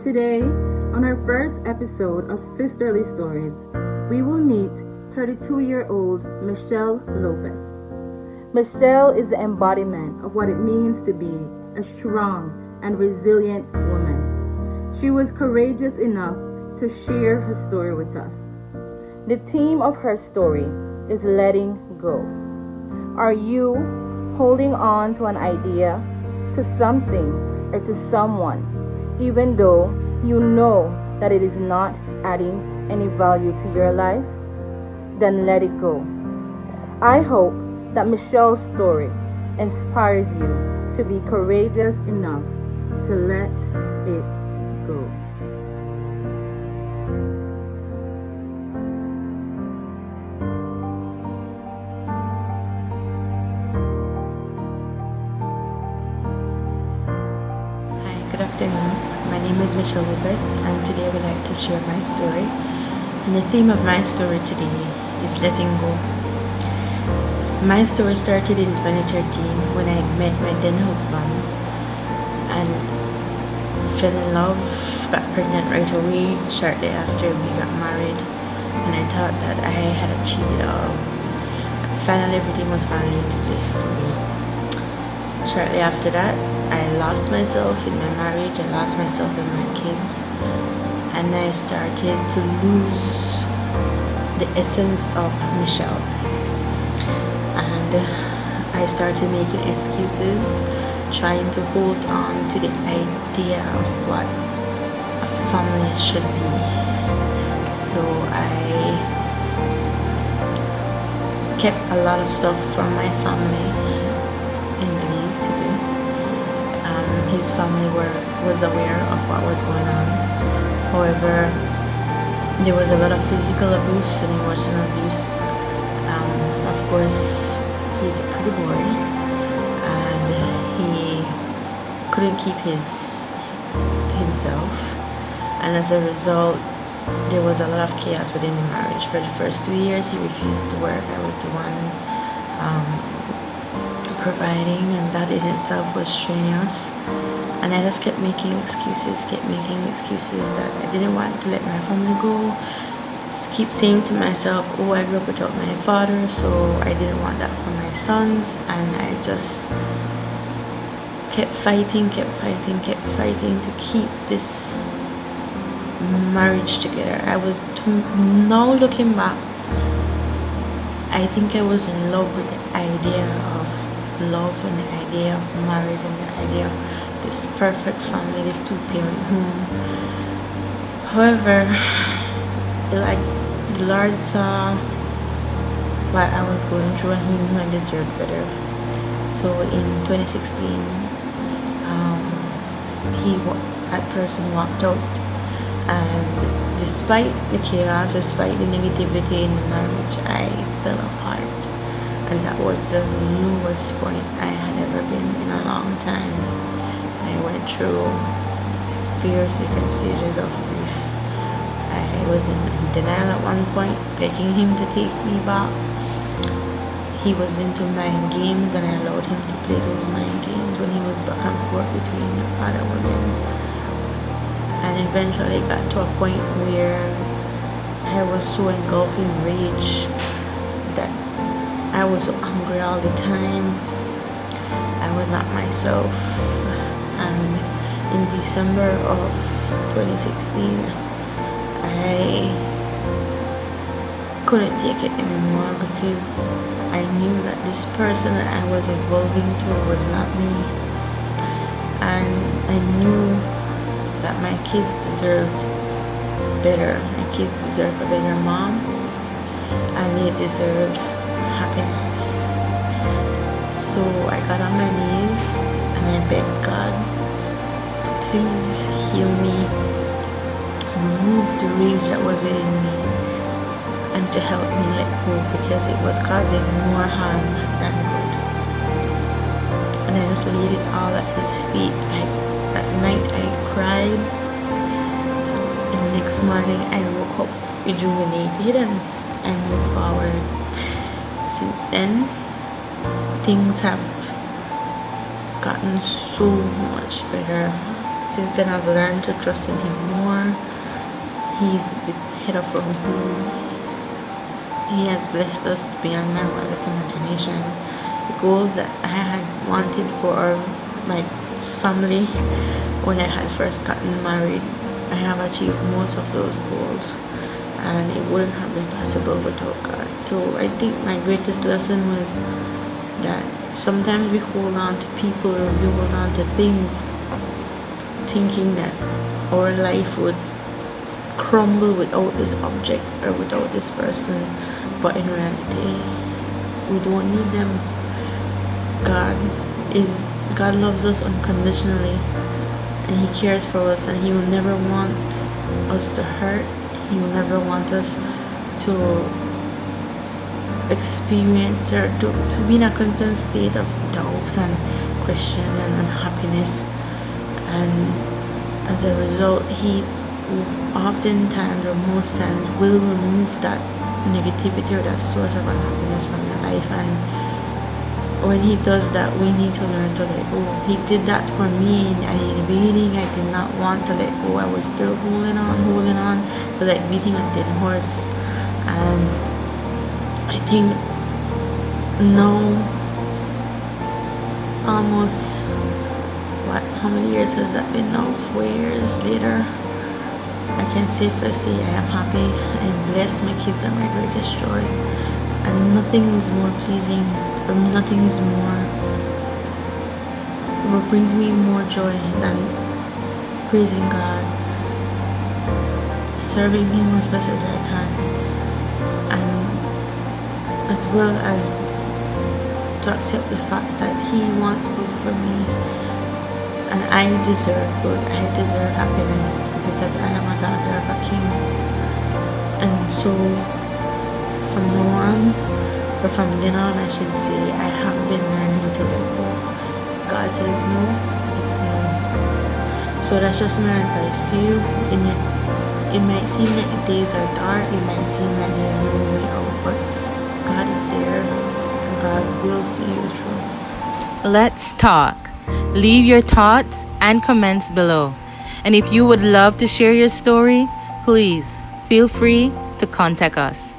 Today, on our first episode of Sisterly Stories, we will meet 32-year-old Michele Lopez. Michele is the embodiment of what it means to be a strong and resilient woman. She was courageous enough to share her story with us. The theme of her story is letting go. Are you holding on to an idea, to something, or to someone, even though you know that it is not adding any value to your life? Then let it go. I hope that Michele's story inspires you to be courageous enough to let it go. Good afternoon. My name is Michele Lopez, and today I would like to share my story. And the theme of my story today is letting go. My story started in 2013 when I met my then husband and fell in love, got pregnant right away shortly after we got married, and I thought that I had achieved it all. Finally, everything was finally into place for me. Shortly after that, I lost myself in my marriage, I lost myself in my kids, and I started to lose the essence of Michele. And I started making excuses, trying to hold on to the idea of what a family should be. So I kept a lot of stuff from my family in Belize City. His family was aware of what was going on. However, there was a lot of physical abuse and emotional abuse. Of course, he's a pretty boy, and he couldn't keep to himself. And as a result, there was a lot of chaos within the marriage. For the first 2 years, he refused to work. I was the one providing, and that in itself was strenuous. And I just kept making excuses that I didn't want to let my family go. Just keep saying to myself, oh, I grew up without my father, so I didn't want that for my sons. And I just kept fighting to keep this marriage together. Now looking back, I think I was in love with the idea of love and the idea of marriage and the idea of this perfect family, this two-parent home. However, like the Lord saw what I was going through, and He knew I deserved better. So in 2016, that person walked out, and despite the chaos, despite the negativity in the marriage, I fell apart. And that was the lowest point I had ever been in a long time. I went through fierce different stages of grief. I was in denial at one point, begging him to take me back. He was into mind games, and I allowed him to play those mind games when he was back and forth between other women. And eventually it got to a point where I was so engulfed in rage that I was so angry all the time. I was not myself. And in December of 2016, I couldn't take it anymore, because I knew that this person that I was evolving to was not me. And I knew that my kids deserved better. My kids deserved a better mom, and they deserved happiness. So I got on my knees and I begged God to please heal me, remove the rage that was within me, and to help me let go, because it was causing more harm than good. And I just laid it all at His feet. That night I cried, and the next morning I woke up rejuvenated and moved forward. Since then, things have gotten so much better since then I've learned to trust in him more. He's the head of our home. He has blessed us beyond my wildest imagination. The goals that I had wanted for my family when I had first gotten married, I have achieved most of those goals, and it wouldn't have been possible without God. So I think my greatest lesson was that sometimes we hold on to people or we hold on to things thinking that our life would crumble without this object or without this person, but in reality we don't need them. God loves us unconditionally, and he cares for us, and he will never want us to hurt. He will never want us to experience or to be in a constant state of doubt and question and unhappiness. And as a result, he oftentimes or most times will remove that negativity or that source of unhappiness from your life. And when he does that, we need to learn to let go. He did that for me, and in the beginning I did not want to let go. I was still holding on, but like beating a dead horse. And I think now, almost how many years has that been now? 4 years later, I can safely say I am happy. I am blessed. My kids are my greatest joy, and nothing is more pleasing, or nothing is more what brings me more joy than praising God, serving him as best as I can, and as well as to accept the fact that he wants good for me, and I deserve good. I deserve happiness because I am a daughter of a king. And so from now on, or from then on I should say, I have been learning to let go. If God says no, it's no. So that's just my advice to you. It might seem like the days are dark, it might seem like there's no way out, but God is there, and God will see you through. Let's talk. Leave your thoughts and comments below. And if you would love to share your story, please feel free to contact us.